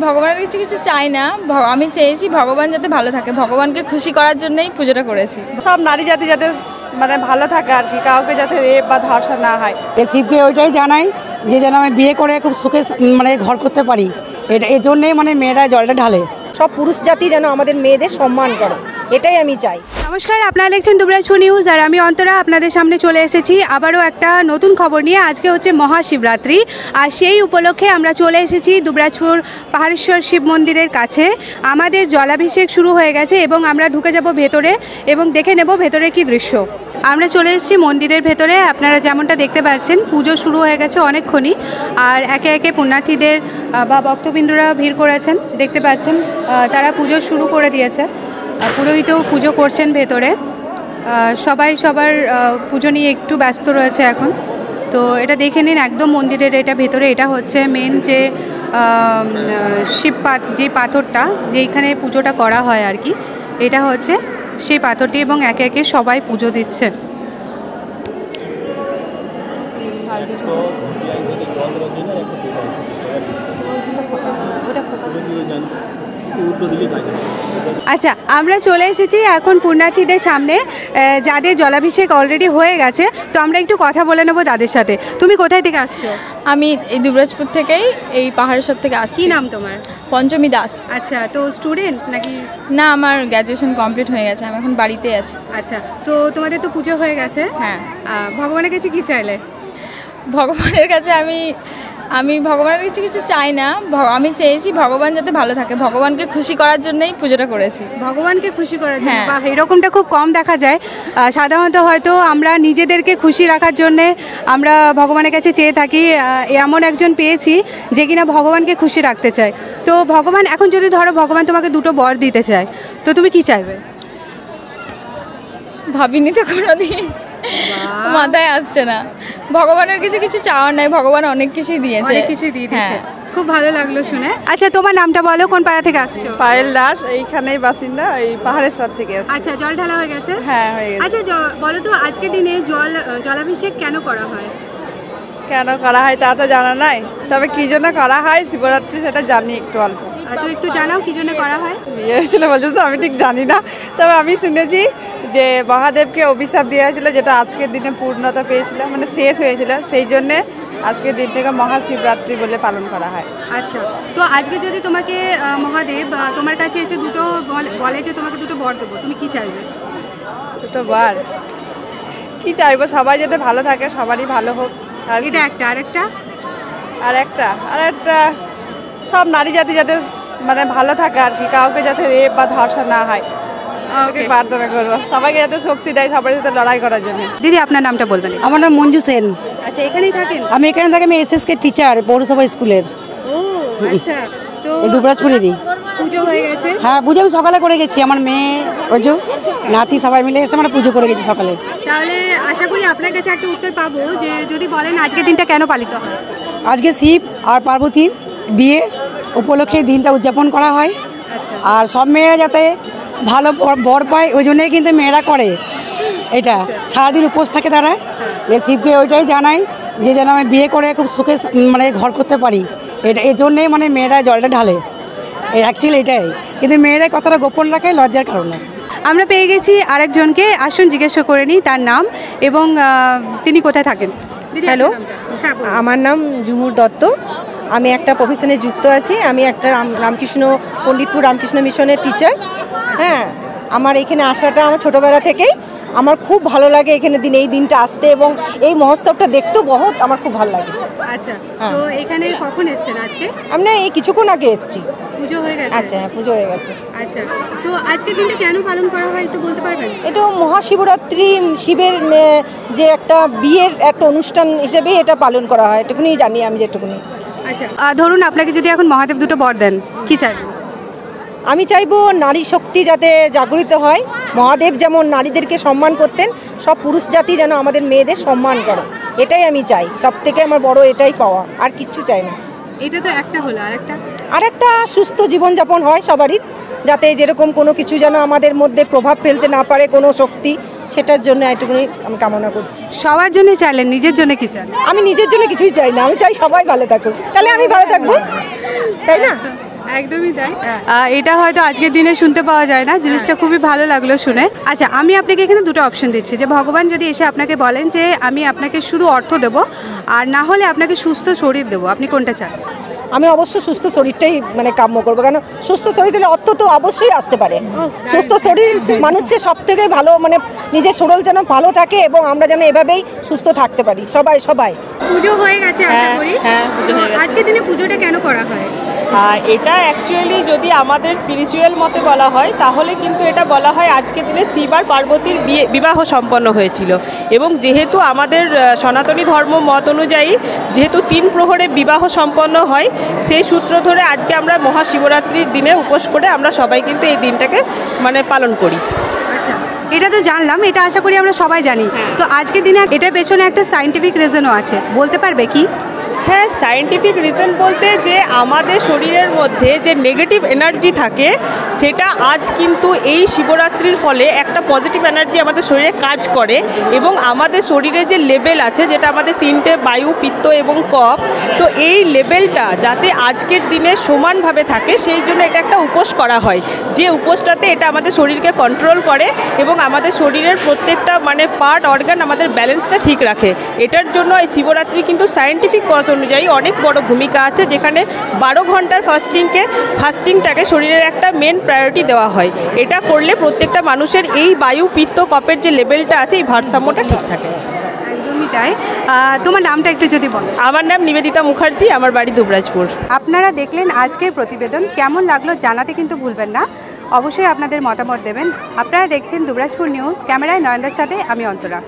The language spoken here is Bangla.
ভগবানের কিছু কিছু চাই না, আমি চেয়েছি ভগবান যাতে ভালো থাকে, ভগবানকে খুশি করার জন্যই পুজোটা করেছি। সব নারী জাতি যাতে মানে ভালো থাকে আর কি, কাউকে যাতে রেপ বা ধর্ষণ না হয়। শিবকে ওইটাই জানাই যে যেন আমি বিয়ে করে খুব সুখে মানে ঘর করতে পারি, এটা এই জন্যেই মানে মেয়েরা জলটা ঢালে। সব পুরুষ জাতি যেন আমাদের মেয়েদের সম্মান করে, এটাই আমি চাই। নমস্কার, আপনারা দেখছেন দুবরাজপুর নিউজ আর আমি অন্তরা আপনাদের সামনে চলে এসেছি আবারও একটা নতুন খবর নিয়ে। আজকে হচ্ছে মহাশিবরাত্রি আর সেই উপলক্ষে আমরা চলে এসেছি দুবরাজপুর পাহাড়েশ্বর শিব মন্দিরের কাছে। আমাদের জলাভিষেক শুরু হয়ে গেছে এবং আমরা ঢুকে যাব ভেতরে এবং দেখে নেব ভেতরে কি দৃশ্য। আমরা চলে এসেছি মন্দিরের ভেতরে। আপনারা যেমনটা দেখতে পাচ্ছেন পুজো শুরু হয়ে গেছে অনেকক্ষণই, আর একে একে পুণ্যার্থীদের বা ভক্তবৃন্দরা ভিড় করেছেন, দেখতে পাচ্ছেন তারা পুজো শুরু করে দিয়েছে। পুরোহিতও পুজো করছেন ভেতরে, সবাই সবার পুজো নিয়ে একটু ব্যস্ত রয়েছে এখন। তো এটা দেখে নিন একদম মন্দিরের এটা ভেতরে, এটা হচ্ছে মেন যে যে পাথরটা যেইখানে পুজোটা করা হয় আর কি, এটা হচ্ছে সেই পাথরটি এবং একে একে সবাই পুজো দিচ্ছে। আচ্ছা, আমরা চলে এসেছি এখন পুণ্যার্থীদের সামনে যাদের জলাভিষেক অলরেডি হয়ে গেছে। তো আমরা একটু কথা বলে নেবো তাদের সাথে। তুমি কোথায় থেকে আসছো? আমি এই দুবরাজপুর থেকেই, এই পাহাড়েশ্বর থেকে আসছি। কি নাম তোমার? পঞ্চমী দাস। আচ্ছা, তো স্টুডেন্ট নাকি? না, আমার গ্র্যাজুয়েশন কমপ্লিট হয়ে গেছে, আমি এখন বাড়িতে আছি। আচ্ছা, তো তোমাদের তো পুজো হয়ে গেছে। হ্যাঁ। ভগবানের কাছে কি চাইলে? ভগবানের কাছে আমি ভগবানের কিছু কিছু চাই না, আমি চেয়েছি ভগবান যাতে ভালো থাকে, ভগবানকে খুশি করার জন্যই পুজোটা করেছি। ভগবানকে খুশি করার জন্য? হ্যাঁ। বা এরকমটা খুব কম দেখা যায়। সাধারণত হয়তো আমরা নিজেদেরকে খুশি রাখার জন্যে আমরা ভগবানের কাছে চেয়ে থাকি। এমন একজন পেয়েছি যে কিনা ভগবানকে খুশি রাখতে চায়। তো ভগবান এখন যদি ধরো ভগবান তোমাকে দুটো বর দিতে চায়, তো তুমি কি চাইবে? ভাবিনি তো কোনোদিন, মাথায় আসছে না। ভগবানের কিছু কিছু চাওয়ার নাই, ভগবান অনেক কিছুই দিয়েছে, অনেক কিছুই দিয়ে দিয়েছে। খুব ভালো লাগলো শুনে। আচ্ছা, তোমার নামটা বলো, কোন পাড়া থেকে আসছো? পায়েল দাস, এইখানেই বাসিন্দা, এই পাহাড়েশ্বর থেকে আসছি। আচ্ছা, জল ঢালা হয়ে গেছে? হ্যাঁ, হয়ে গেছে। আচ্ছা, বলো তো আজকের দিনে জলাভিষেক কেন করা হয়? কেন করা হয় তা তো জানা নাই, তবে কি জন্য করা হয় শিবরাত্রি সেটা জানি একটু অল্প। তো একটু জানাও কি জন্য করা হয়? বিয়ে হয়েছিল বলছে তো আমি ঠিক জানি না, তবে আমি শুনেছি যে মহাদেবকে অভিশাপ দেওয়া হয়েছিল, যেটা আজকের দিনে পূর্ণতা পেয়েছিল, মানে শেষ হয়েছিল, সেই জন্যে আজকের দিনটাকে মহাশিবরাত্রি বলে পালন করা হয়। আচ্ছা, তো আজকে যদি তোমাকে মহাদেব তোমার কাছে এসে দুটো বলে যে তোমাকে দুটো বর দেবো, তুমি কি চাইবে? দুটো বার কি চাইবো, সবাই যাতে ভালো থাকে, সবারই ভালো হোক। আর এটা একটা, আর একটা সব নারী জাতি যাতে মানে ভালো থাকে আর কি, কাউকে যাতে রেপ বা ধর্ষণ না হয়, প্রার্থনা করবো সবাইকে যাতে শক্তি দেয়, সবাই যাতে লড়াই করার জন্য। দিদি, আপনার নামটা বলবেন? আমার নাম মঞ্জু সেন। আচ্ছা, এখানেই থাকেন? আমি এখানে থাকি, আমি এসএসকে টিচার পৌরসভা স্কুলের। ও আচ্ছা, তো দুবরাজপুরেরই। পুজো হয়ে গেছে? হ্যাঁ, পুজো আমি সকালে করে গেছি, আমার মেয়ে ওই যে নাতি সবাই মিলে এসে আমরা পুজো করে গেছি সকালে। তাহলে আশা করি আপনার কাছে একটা উত্তর পাবো যে যদি বলেন আজকের দিনটা কেন পালিত হয়? আজকে শিব আর পার্বতীর বিয়ে উপলক্ষে দিনটা উদযাপন করা হয়, আর সব মেয়েরা যাতে ভালো বর পায় ওই জন্যই কিন্তু মেয়েরা করে এটা, সারাদিন উপোস থাকে তারা। শিবকে ওইটাই জানাই যে যেন আমি বিয়ে করে খুব সুখে মানে ঘর করতে পারি, এটা এই জন্যেই মানে মেয়েরা জলটা ঢালে, অ্যাকচুয়ালি এটাই। কিন্তু মেয়েরাই কথাটা গোপন রাখে লজ্জার কারণে। আমরা পেয়ে গেছি আরেকজনকে, আসুন জিজ্ঞাসা করে নিই তার নাম এবং তিনি কোথায় থাকেন। হ্যালো, আমার নাম ঝুমুর দত্ত। আমি একটা প্রফেশনে যুক্ত আছি, আমি একটা রামকৃষ্ণ পণ্ডিতপুর রামকৃষ্ণ মিশনের টিচার। হ্যাঁ, আমার এখানে আসাটা আমার ছোটোবেলা থেকেই আমার খুব ভালো লাগে, এখানে এই দিনটা আসতে এবং এই মহোৎসবটা দেখতেও বহুত আমার খুব ভালো লাগে। আচ্ছা, তো এখানে কখন এসেছেন আজকে? আমি এই কিছুক্ষণ আগে এসেছি। পুজো হয়ে গেছে? আচ্ছা, হ্যাঁ, পুজো হয়ে গেছে। আচ্ছা, তো আজকের দিনটা কেন পালন করা হয় একটু বলতে পারবেন? এটা মহাশিবরাত্রি, শিবের যে একটা বিয়ের একটা অনুষ্ঠান হিসেবে এটা পালন করা হয়, এটুকুনি জানি আমি যেটুকুনি। আচ্ছা, ধরুন আপনাকে যদি এখন মহাদেব দুটো বর দেন, কি চাইবেন? আমি চাইবো নারী শক্তি যাতে জাগরিত হয়, মহাদেব যেমন নারীদেরকে সম্মান করতেন, সব পুরুষ জাতি যেন আমাদের মেয়েদের সম্মান করে, এটাই আমি চাই। সব থেকে আমার বড় এটাই পাওয়া, আর কিচ্ছু চাই না। এটা তো একটা হলো, আর একটা সুস্থ জীবনযাপন হয় সবারই, যাতে যেরকম কোনো কিছু যেন আমাদের মধ্যে প্রভাব ফেলতে না পারে কোনো শক্তি, সেটার জন্য এটুকুনি আমি কামনা করছি। সবার জন্য চাইলেন, নিজের জন্য কি চান? আমি নিজের জন্য কিছুই চাই না, আমি চাই সবাই ভালো থাকুক, তাহলে আমি ভালো থাকবো, তাই না? একদমই তাই। এটা হয়তো আজকের দিনে শুনতে পাওয়া যায় না, জিনিসটা খুবই ভালো লাগলো শুনে। আচ্ছা, আমি আপনাকে এখানে দুটো অপশন দিচ্ছি, যে ভগবান যদি এসে আপনাকে বলেন যে আমি আপনাকে শুধু অর্থ দেবো আর না হলে আপনাকে সুস্থ শরীর দেবো, আপনি কোনটা চান? আমি অবশ্যই সুস্থ শরীরটাই মানে কাম্য করবো, কেন সুস্থ শরীর হলে অর্থ তো অবশ্যই আসতে পারে। সুস্থ শরীর মানুষের সব থেকে ভালো, মানে নিজের শরীর যেন ভালো থাকে এবং আমরা যেন এভাবেই সুস্থ থাকতে পারি সবাই। পুজো হয়ে গেছে আশা করি। তো আজকের দিনে পুজোটা কেন করা হয়? এটা অ্যাকচুয়ালি যদি আমাদের স্পিরিচুয়াল মতে বলা হয় তাহলে কিন্তু এটা বলা হয় আজকের দিনে শিব আর পার্বতীর বিবাহ সম্পন্ন হয়েছিল, এবং যেহেতু আমাদের সনাতনী ধর্ম মত অনুযায়ী যেহেতু 3 প্রহরে বিবাহ সম্পন্ন হয়, সেই সূত্র ধরে আজকে আমরা মহাশিবরাত্রির দিনে উপোস করে আমরা সবাই কিন্তু এই দিনটাকে মানে পালন করি। আচ্ছা, এটা তো জানলাম, এটা আশা করি আমরা সবাই জানি। তো আজকের দিনে এটার পেছনে একটা সায়েন্টিফিক রিজনও আছে, বলতে পারবে কি? হ্যাঁ, সায়েন্টিফিক রিজন বলতে যে আমাদের শরীরের মধ্যে যে নেগেটিভ এনার্জি থাকে সেটা আজ কিন্তু এই শিবরাত্রির ফলে একটা পজিটিভ এনার্জি আমাদের শরীরে কাজ করে, এবং আমাদের শরীরে যে লেভেল আছে যেটা আমাদের 3টে বায়ু, পিত্ত এবং কফ, তো এই লেভেলটা যাতে আজকের দিনে সমানভাবে থাকে সেই জন্য এটা একটা উপোস করা হয়, যে উপোসটাতে এটা আমাদের শরীরকে কন্ট্রোল করে এবং আমাদের শরীরের প্রত্যেকটা মানে পার্ট অর্গান আমাদের ব্যালেন্সটা ঠিক রাখে। এটার জন্য এই শিবরাত্রি কিন্তু সায়েন্টিফিক কজ অনুযায়ী অনেক বড় ভূমিকা আছে, যেখানে 12 ঘন্টার ফাস্টিংটাকে শরীরের একটা মেন প্রায়োরিটি দেওয়া হয়। এটা করলে প্রত্যেকটা মানুষের এই বায়ু, পিত্ত, কফের যে লেভেলটা আছে এই ভারসাম্যটা ঠিক থাকে। একদমই তাই। তোমার নামটা একটু যদি বলো। আমার নাম নিবেদিতা মুখার্জি, আমার বাড়ি দুবরাজপুর। আপনারা দেখলেন আজকের প্রতিবেদন, কেমন লাগলো জানাতে কিন্তু ভুলবেন না, অবশ্যই আপনাদের মতামত দেবেন। আপনারা দেখছেন দুবরাজপুর নিউজ, ক্যামেরায় নয়নদার সাথে আমি অন্তরা।